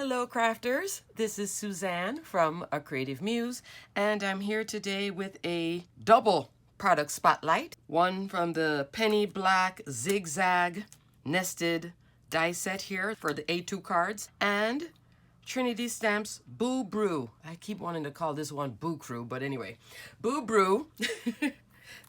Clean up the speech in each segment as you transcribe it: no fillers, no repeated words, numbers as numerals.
Hello crafters, this is Suzanne from A Creative Muse, and I'm here today with a double product spotlight. One from the Penny Black Zigzag Nested die set here for the A2 cards, and Trinity Stamps Boo Brew. I keep wanting to call this one Boo Crew, but anyway, Boo Brew.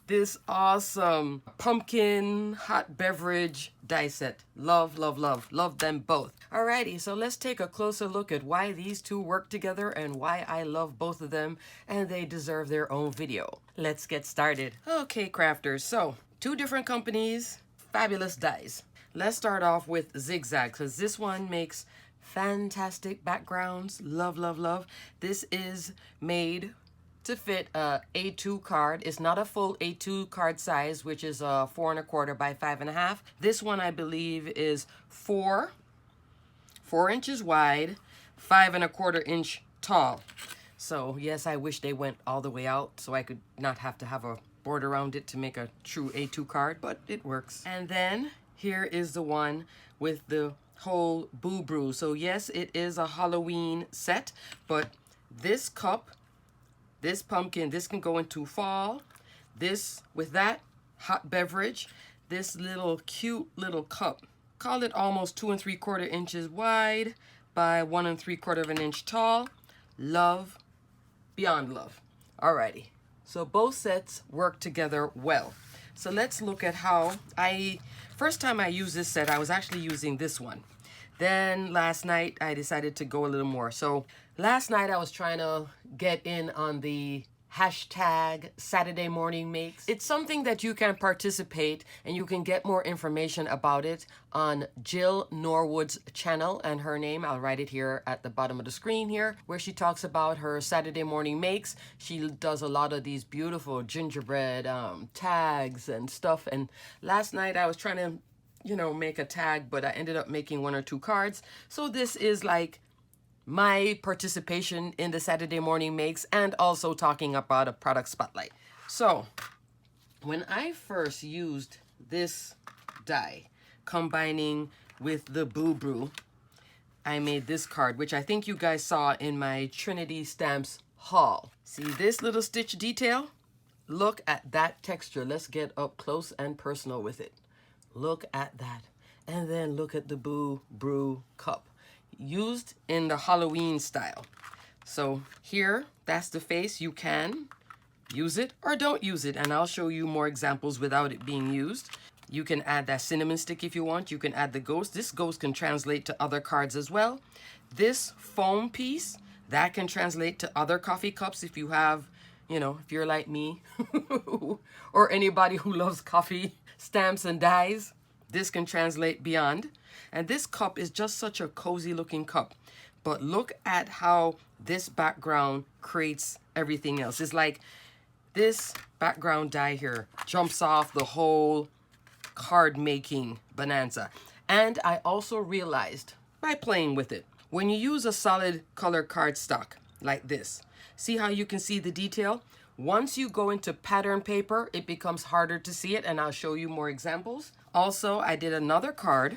This awesome pumpkin hot beverage die set. Love, love, love. Love them both. Alrighty, so let's take a closer look at why these two work together and why I love both of them and they deserve their own video. Let's get started. Okay, crafters, so two different companies, fabulous dies. Let's start off with Zigzag because this one makes fantastic backgrounds. Love, love, love. This is made to fit a A2 card. It's not a full A2 card size, which is 4 1/4 by 5 1/2. This one I believe is 4 inches wide, 5 1/4 inch tall. So yes, I wish they went all the way out so I could not have to have a board around it to make a true A2 card, but it works. And then here is the one with the whole Boo Brew. So yes, it is a Halloween set, but this cup, this pumpkin, this can go into fall. This, with that hot beverage, this little cute little cup. Call it almost 2 3/4 inches wide by 1 3/4 inch tall. Love, beyond love. Alrighty, so both sets work together well. So let's look at how first time I used this set, I was actually using this one. Then last night I decided to go a little more. So last night I was trying to get in on the hashtag Saturday Morning Makes. It's something that you can participate and you can get more information about it on Jill Norwood's channel, and her name, I'll write it here at the bottom of the screen here, where she talks about her Saturday Morning Makes. She does a lot of these beautiful gingerbread tags and stuff. And last night I was trying to make a tag, but I ended up making 1 or 2 cards. So this is like my participation in the Saturday Morning Makes and also talking about a product spotlight. So when I first used this die combining with the Boo Brew, I made this card, which I think you guys saw in my Trinity Stamps haul. See this little stitch detail? Look at that texture. Let's get up close and personal with it. Look at that. And then look at the Boo Brew cup. Used in the Halloween style. So here, that's the face. You can use it or don't use it. And I'll show you more examples without it being used. You can add that cinnamon stick if you want. You can add the ghost. This ghost can translate to other cards as well. This foam piece, that can translate to other coffee cups if you have, if you're like me or anybody who loves coffee, stamps and dies. This can translate beyond. And this cup is just such a cozy looking cup. But look at how this background creates everything else. It's like this background die here jumps off the whole card making bonanza. And I also realized by playing with it, when you use a solid color cardstock like this, see how you can see the detail? Once you go into pattern paper, it becomes harder to see it, and I'll show you more examples. Also, I did another card.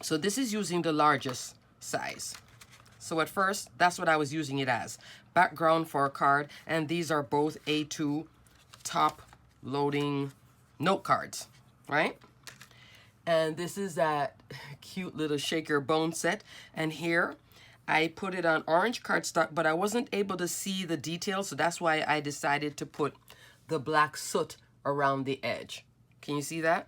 So this is using the largest size. So at first, that's what I was using it as. Background for a card, and these are both A2 top loading note cards, right? And this is that cute little shaker bone set. And here, I put it on orange cardstock, but I wasn't able to see the detail, so that's why I decided to put the black soot around the edge. Can you see that?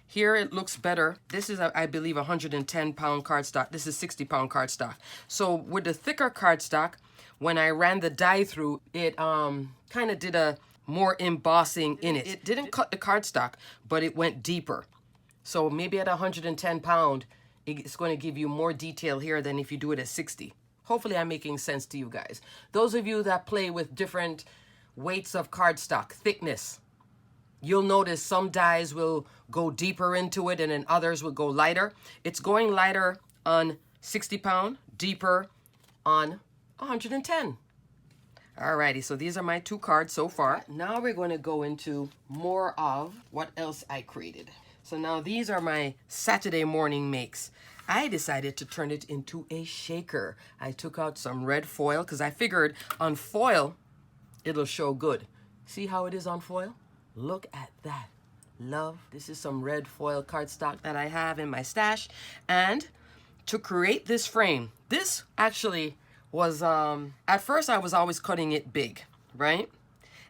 Here it looks better. This is, I believe, 110-pound cardstock. This is 60-pound cardstock. So with the thicker cardstock, when I ran the die through, it kind of did a more embossing in it. It didn't cut the cardstock, but it went deeper. So maybe at 110 pound, it's going to give you more detail here than if you do it at 60. Hopefully I'm making sense to you guys. Those of you that play with different weights of cardstock, thickness, you'll notice some dies will go deeper into it and then others will go lighter. It's going lighter on 60 pound, deeper on 110. Alrighty, so these are my 2 cards so far. Now we're going to go into more of what else I created. So now these are my Saturday Morning Makes. I decided to turn it into a shaker. I took out some red foil because I figured on foil, it'll show good. See how it is on foil? Look at that. Love. This is some red foil cardstock that I have in my stash. And to create this frame, this actually was, at first I was always cutting it big, right?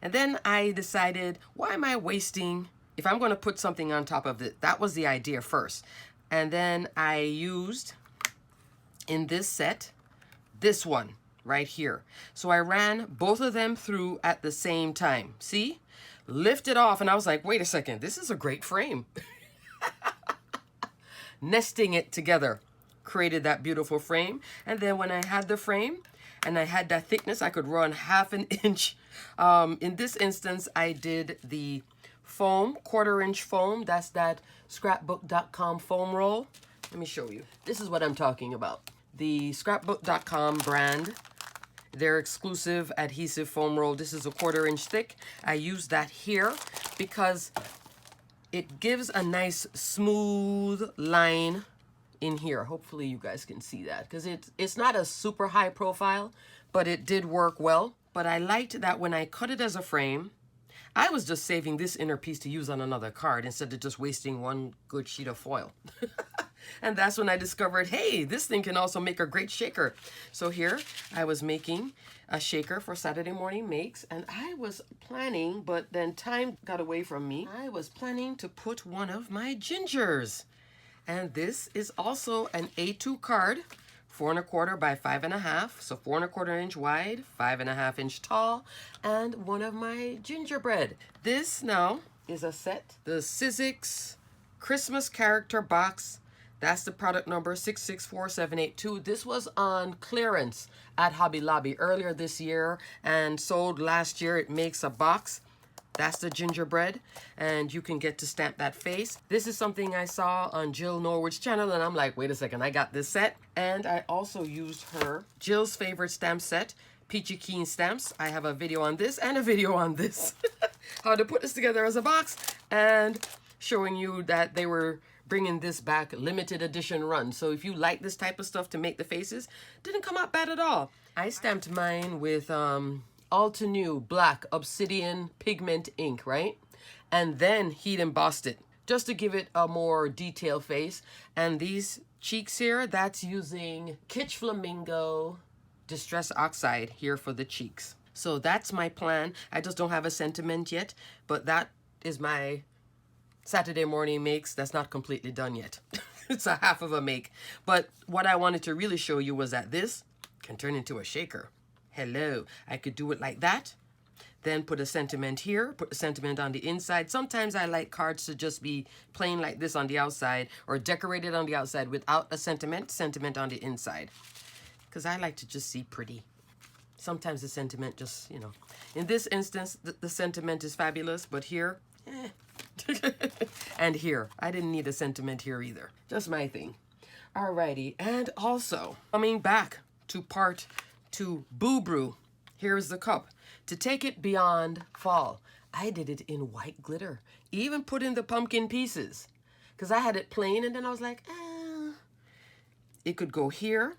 And then I decided, why am I wasting, if I'm going to put something on top of it? That was the idea first. And then I used, in this set, this one right here. So I ran both of them through at the same time. See? Lift it off, and I was like, wait a second, this is a great frame. Nesting it together created that beautiful frame. And then when I had the frame and I had that thickness, I could run 1/2 inch. In this instance, I did the foam, 1/4 inch foam. That's that scrapbook.com foam roll. Let me show you. This is what I'm talking about. The scrapbook.com brand, their exclusive adhesive foam roll. This is a 1/4 inch thick. I use that here because it gives a nice smooth line in here. Hopefully you guys can see that because it's not a super high profile, but it did work well. But I liked that when I cut it as a frame, I was just saving this inner piece to use on another card instead of just wasting one good sheet of foil. And that's when I discovered, hey, this thing can also make a great shaker. So here I was making a shaker for Saturday Morning Makes, and I was planning, but then time got away from me. I was planning to put one of my gingers. And this is also an A2 card, 4 1/4 by 5 1/2, so 4 1/4 inch wide, 5 1/2 inch tall, and one of my gingerbread. This now is a set, the Sizzix Christmas Character Box. That's the product number 664782. This was on clearance at Hobby Lobby earlier this year and sold last year. It makes a box. That's the gingerbread, and you can get to stamp that face. This is something I saw on Jill Norwood's channel, and I'm like, wait a second, I got this set. And I also used Jill's favorite stamp set, Peachy Keen stamps. I have a video on this and a video on this. How to put this together as a box, and showing you that they were bringing this back, limited edition run. So if you like this type of stuff to make the faces, didn't come out bad at all. I stamped mine with Alta New black obsidian pigment ink, right? And then heat embossed it just to give it a more detailed face. And these cheeks here, that's using Kitsch Flamingo Distress Oxide here for the cheeks. So that's my plan. I just don't have a sentiment yet, but that is my Saturday Morning Makes. That's not completely done yet. It's a 1/2 of a make. But what I wanted to really show you was that this can turn into a shaker. Hello, I could do it like that, then put a sentiment here, put a sentiment on the inside. Sometimes I like cards to just be plain like this on the outside, or decorated on the outside without a sentiment on the inside, because I like to just see pretty. Sometimes the sentiment just, in this instance, the sentiment is fabulous, but here, and here, I didn't need a sentiment here either. Just my thing. Alrighty, and also, coming back to part 2, Boo Brew. Here's the cup. To take it beyond fall, I did it in white glitter. Even put in the pumpkin pieces. Because I had it plain, and then I was like, it could go here.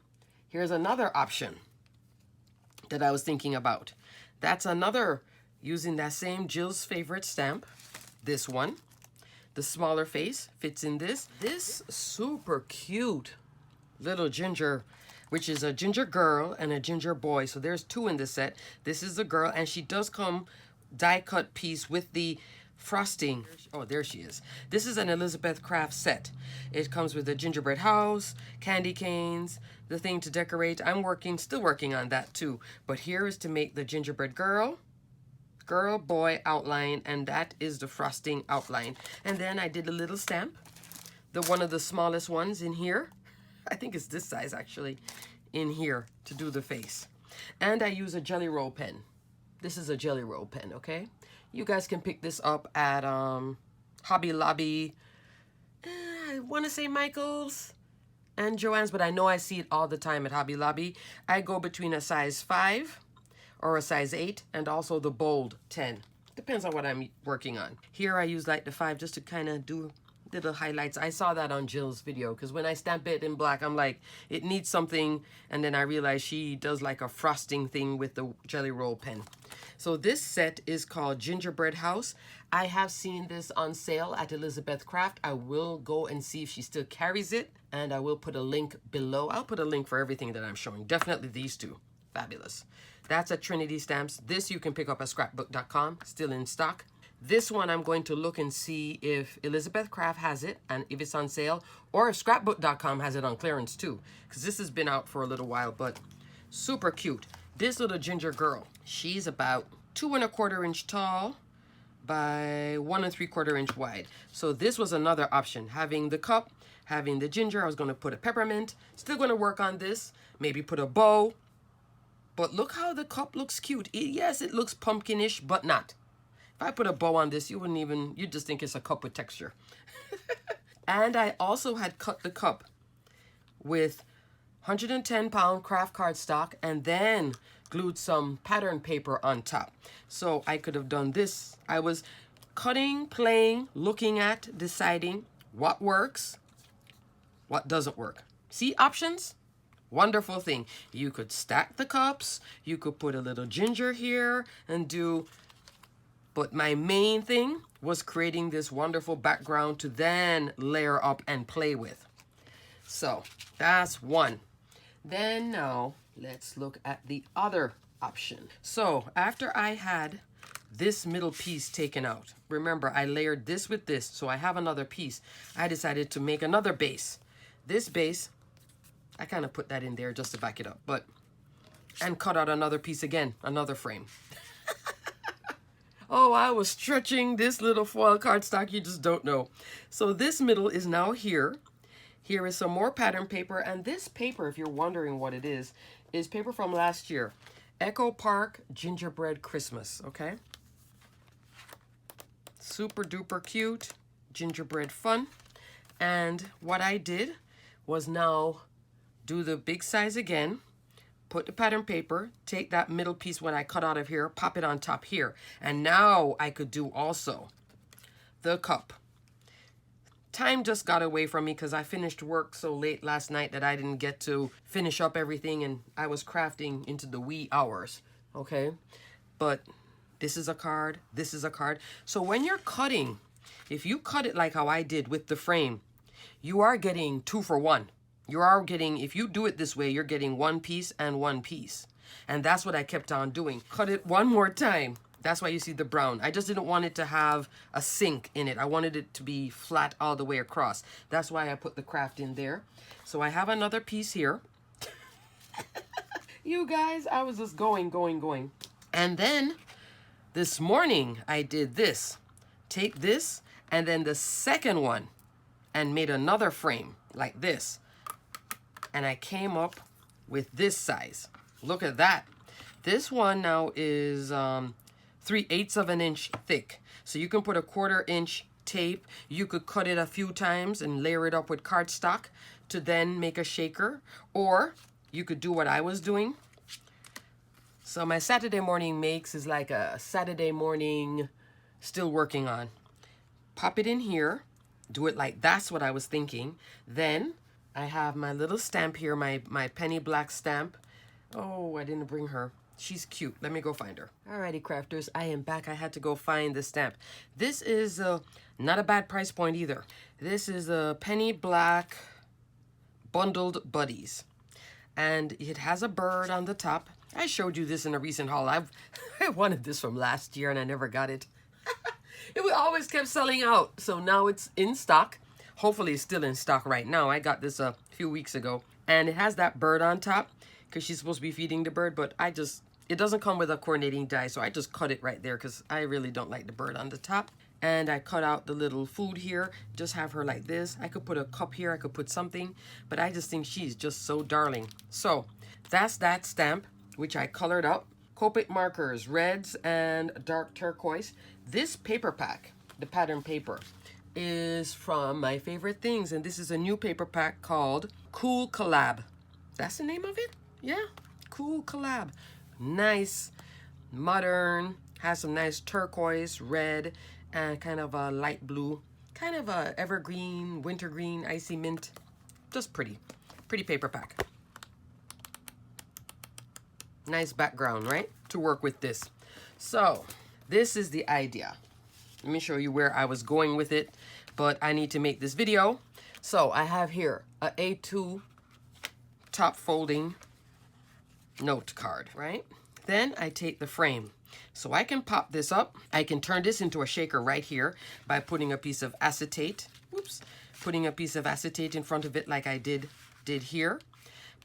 Here's another option that I was thinking about. That's another, using that same Jill's favorite stamp. This one. The smaller face fits in this. This super cute little ginger, which is a ginger girl and a ginger boy. So there's 2 in this set. This is the girl, and she does come die cut piece with the frosting. Oh, there she is. This is an Elizabeth Craft set. It comes with a gingerbread house, candy canes, the thing to decorate. I'm still working on that too. But here is to make the gingerbread girl, boy outline, and that is the frosting outline. And then I did a little stamp, one of the smallest ones in here. I think it's this size actually, in here to do the face. And I use a Jelly Roll pen. This is a Jelly Roll pen, okay? You guys can pick this up at Hobby Lobby. I want to say Michael's and Joann's, but I know I see it all the time at Hobby Lobby. I go between a size 5 or a size 8 and also the bold 10. Depends on what I'm working on. Here I use like the 5 just to kind of do little highlights. I saw that on Jill's video because when I stamp it in black, I'm like, it needs something. And then I realized she does like a frosting thing with the Jelly Roll pen. So this set is called Gingerbread House. I have seen this on sale at Elizabeth Craft. I will go and see if she still carries it, and I will put a link below. I'll put a link for everything that I'm showing. Definitely these two. Fabulous. That's at Trinity Stamps. This you can pick up at scrapbook.com, still in stock. This one I'm going to look and see if Elizabeth Craft has it and if it's on sale, or if scrapbook.com has it on clearance too, because this has been out for a little while, but super cute. This little ginger girl, she's about 2 1/4 inch tall by 1 3/4 inch wide. So this was another option, having the cup, having the ginger. I was going to put a peppermint, still going to work on this, maybe put a bow. But look how the cup looks cute. Yes, it looks pumpkinish, but not. If I put a bow on this, you'd just think it's a cup with texture. And I also had cut the cup with 110-pound craft cardstock and then glued some pattern paper on top. So I could have done this. I was cutting, playing, looking at, deciding what works, what doesn't work. See, options? Wonderful thing. You could stack the cups, you could put a little ginger here and do, but my main thing was creating this wonderful background to then layer up and play with. So that's one. Then now let's look at the other option. So after I had this middle piece taken out, remember I layered this with this, so I have another piece. I decided to make another base. This base, I kind of put that in there just to back it up, and cut out another piece again, another frame. Oh, I was stretching this little foil cardstock, you just don't know. So this middle is now here. Here is some more pattern paper, and this paper, if you're wondering what it is paper from last year. Echo Park Gingerbread Christmas, okay? Super duper cute, gingerbread fun. And what I did was now do the big size again, put the pattern paper, take that middle piece what I cut out of here, pop it on top here. And now I could do also the cup. Time just got away from me because I finished work so late last night that I didn't get to finish up everything, and I was crafting into the wee hours, okay? But this is a card, this is a card. So when you're cutting, if you cut it like how I did with the frame, you are getting 2 for 1. You are getting, if you do it this way, you're getting 1 piece and 1 piece. And that's what I kept on doing. Cut it one more time. That's why you see the brown. I just didn't want it to have a sink in it. I wanted it to be flat all the way across. That's why I put the craft in there. So I have another piece here. You guys, I was just going. And then this morning I did this. Take this and then the second one and made another frame like this. And I came up with this size. Look at that. This one now is 3/8 of an inch thick. So you can put a 1/4 inch tape. You could cut it a few times and layer it up with cardstock to then make a shaker. Or you could do what I was doing. So my Saturday morning makes is like a Saturday morning still working on. Pop it in here. Do it like that's what I was thinking. Then I have my little stamp here, my penny black stamp. Oh, I didn't bring her. She's cute. Let me go find her. Alrighty, crafters, I am back. I had to go find the stamp. This is not a bad price point either. This is a penny black bundled buddies. And it has a bird on the top. I showed you this in a recent haul. I wanted this from last year and I never got it. It always kept selling out. So now it's in stock. Hopefully it's still in stock right now. I got this a few weeks ago. And it has that bird on top because she's supposed to be feeding the bird. But it doesn't come with a coordinating die. So I just cut it right there because I really don't like the bird on the top. And I cut out the little food here. Just have her like this. I could put a cup here. I could put something. But I just think she's just so darling. So that's that stamp, which I colored up. Copic markers, reds and dark turquoise. This paper pack, the pattern paper, is from my favorite things. And this is a new paper pack called Cool Collab. That's the name of it? Yeah, Cool Collab. Nice, modern, has some nice turquoise, red, and kind of a light blue Kind of a evergreen, wintergreen, icy mint. Just pretty. Pretty paper pack. Nice background, right? To work with this. So, this is the idea. Let me show you where I was going with it, but I need to make this video. So, I have here a A2 top folding note card, right? Then I take the frame. So I can pop this up. I can turn this into a shaker right here by putting a piece of acetate. Oops. Putting a piece of acetate in front of it like I did here.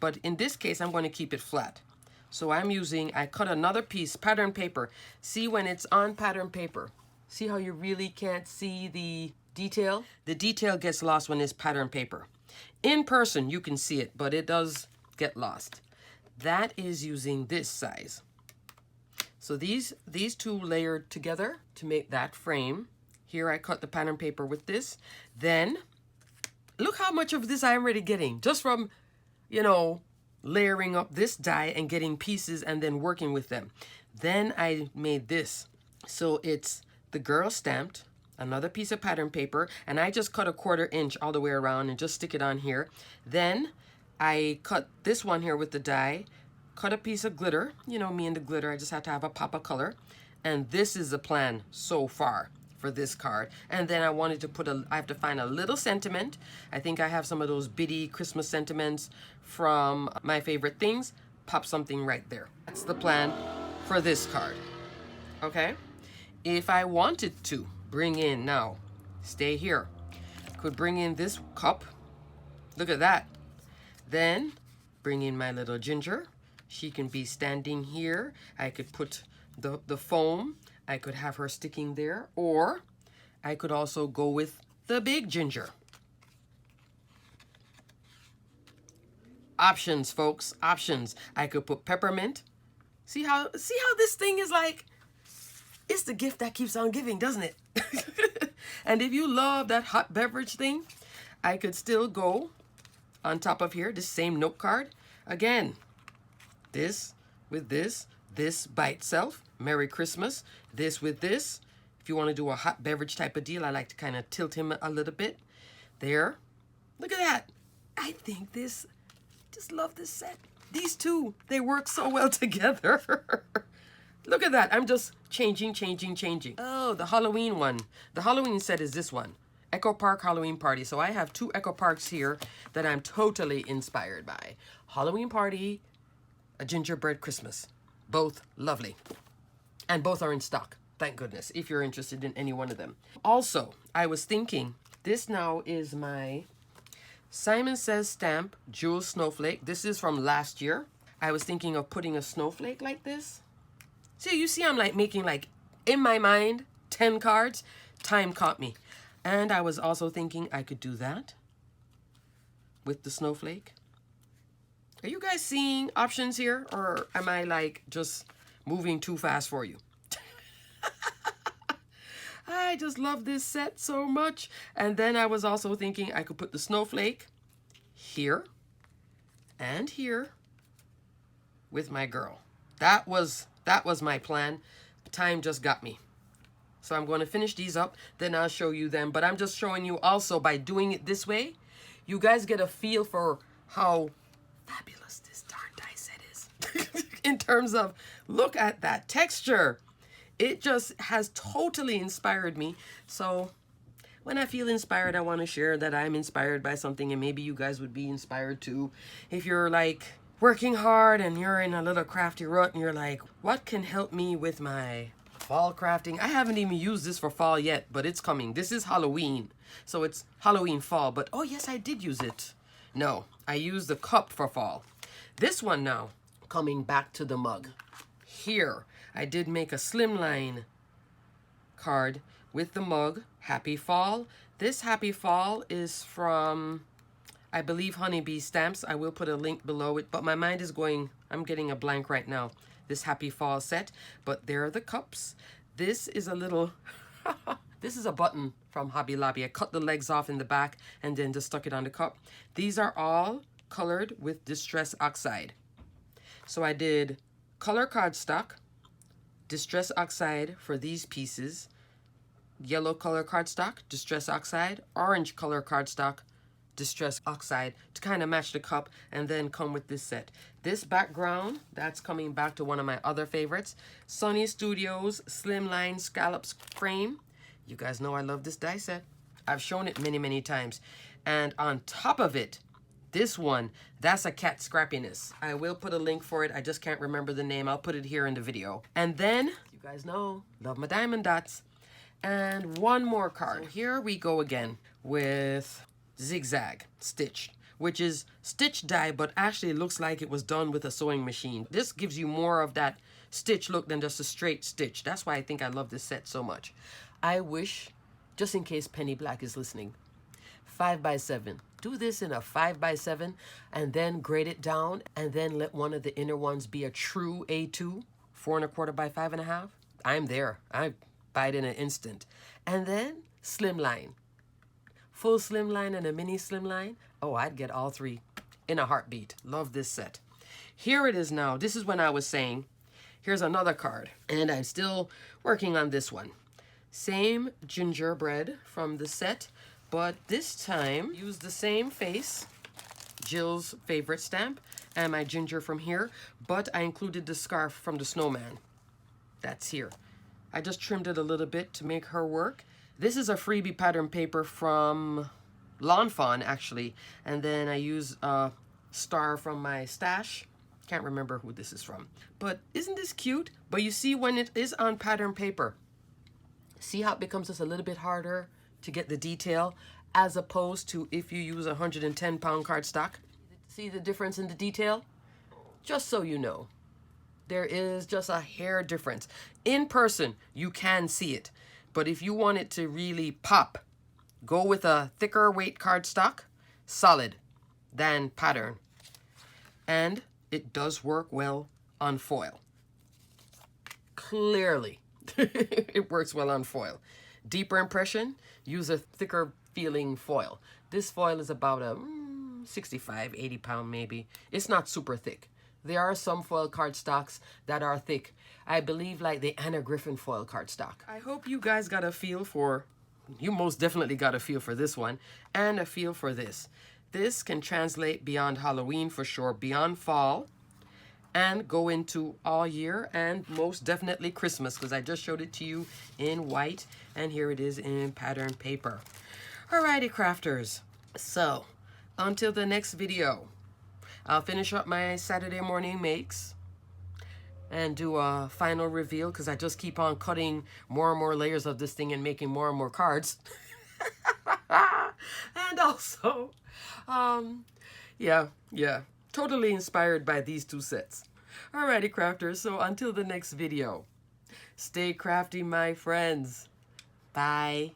But in this case, I'm going to keep it flat. So I cut another piece, pattern paper. See when it's on pattern paper. See how you really can't see the detail? The detail gets lost when it's pattern paper. In person, you can see it, but it does get lost. That is using this size. So these two layered together to make that frame. Here I cut the pattern paper with this. Then, look how much of this I'm already getting. Just from, you know, layering up this die and getting pieces and then working with them. Then I made this. So it's the girl stamped, another piece of pattern paper, and I just cut a 1/4 inch all the way around and just stick it on here. Then I cut this one here with the die, cut a piece of glitter. You know me and the glitter, I just have to have a pop of color. And this is the plan so far for this card. And then I wanted to I have to find a little sentiment. I think I have some of those bitty Christmas sentiments from My Favorite Things. Pop something right there. That's the plan for this card. Okay? If I wanted to bring in now, stay here, could bring in this cup. Look at that. Then bring in my little Ginger. She can be standing here. I could put the foam. I could have her sticking there. Or I could also go with the big Ginger. Options, folks. Options. I could put peppermint. See how this thing is like, it's the gift that keeps on giving, doesn't it? And if you love that hot beverage thing, I could still go on top of here, this same note card. Again, this with this by itself, Merry Christmas. This with this. If you want to do a hot beverage type of deal, I like to kind of tilt him a little bit. There. Look at that. I think just love this set. These two, they work so well together. Look at that. I'm just changing. Oh, the Halloween one. The Halloween set is this one. Echo Park Halloween Party. So I have 2 Echo Parks here that I'm totally inspired by. Halloween Party, a Gingerbread Christmas. Both lovely. And both are in stock. Thank goodness, if you're interested in any one of them. Also, I was thinking, this now is my Simon Says stamp, Jewel Snowflake. This is from last year. I was thinking of putting a snowflake like this. See, you see I'm like making like, in my mind, 10 cards. Time caught me. And I was also thinking I could do that with the snowflake. Are you guys seeing options here? Or am I like just moving too fast for you? I just love this set so much. And then I was also thinking I could put the snowflake here and here with my girl. That was my plan. Time just got me. So I'm going to finish these up, then I'll show you them. But I'm just showing you also by doing it this way, you guys get a feel for how fabulous this darn die set is. In terms of, look at that texture. It just has totally inspired me. So when I feel inspired, I want to share that I'm inspired by something, and maybe you guys would be inspired too. If you're like working hard and you're in a little crafty rut and you're like, what can help me with my fall crafting? I haven't even used this for fall yet, but it's coming. This is Halloween, so it's Halloween fall. But oh yes, I did use it. No, I used the cup for fall. This one now, coming back to the mug. Here, I did make a slimline card with the mug, Happy Fall. This Happy Fall is from, I believe, Honeybee Stamps. I will put a link below it, but my mind is going, I'm getting a blank right now. This Happy Fall set, but there are the cups. This is a little, this is a button from Hobby Lobby. I cut the legs off in the back and then just stuck it on the cup. These are all colored with Distress Oxide. So I did color cardstock, Distress Oxide for these pieces, yellow color cardstock, Distress Oxide, orange color cardstock, Distress Oxide, to kind of match the cup, and then come with this set. This background, that's coming back to one of my other favorites, Sunny Studios Slimline Scallops Frame. You guys know I love this die set. I've shown it many, many times. And on top of it, this one, that's a cat scrappiness. I will put a link for it. I just can't remember the name. I'll put it here in the video. And then, you guys know, love my diamond dots. And one more card. So here we go again with Zigzag Stitch, which is stitch die, but actually it looks like it was done with a sewing machine. This gives you more of that stitch look than just a straight stitch. That's why I think I love this set so much. I wish, just in case Penny Black is listening, 5x7. Do this in a 5x7 and then grade it down and then let one of the inner ones be a true A2, 4 1/4 by 5.5. I'm there. I buy it in an instant. And then slimline. Full slimline and a mini slimline. Oh, I'd get all three in a heartbeat. Love this set. Here it is now. This is when I was saying, here's another card. And I'm still working on this one. Same gingerbread from the set, but this time use the same face, Jill's favorite stamp, and my ginger from here, but I included the scarf from the snowman. That's here. I just trimmed it a little bit to make her work. This is a freebie pattern paper from Lawn Fawn, actually, and then I use a star from my stash. Can't remember who this is from, but isn't this cute? But you see, when it is on pattern paper, see how it becomes just a little bit harder to get the detail as opposed to if you use 110-pound cardstock. See the difference in the detail? Just so you know, there is just a hair difference. In person, you can see it, but if you want it to really pop, go with a thicker weight cardstock, solid, than pattern. And it does work well on foil. Clearly. It works well on foil. Deeper impression, use a thicker feeling foil. This foil is about a 65, 80 pound maybe. It's not super thick. There are some foil cardstocks that are thick. I believe like the Anna Griffin foil cardstock. I hope you guys got a feel for, you most definitely got a feel for this one and a feel for this. This can translate beyond Halloween for sure, beyond fall, and go into all year, and most definitely Christmas, because I just showed it to you in white, and here it is in pattern paper. Alrighty, crafters. So, until the next video, I'll finish up my Saturday morning makes and do a final reveal, because I just keep on cutting more and more layers of this thing and making more and more cards. And also, yeah, totally inspired by these two sets. Alrighty, crafters, so until the next video, stay crafty, my friends. Bye.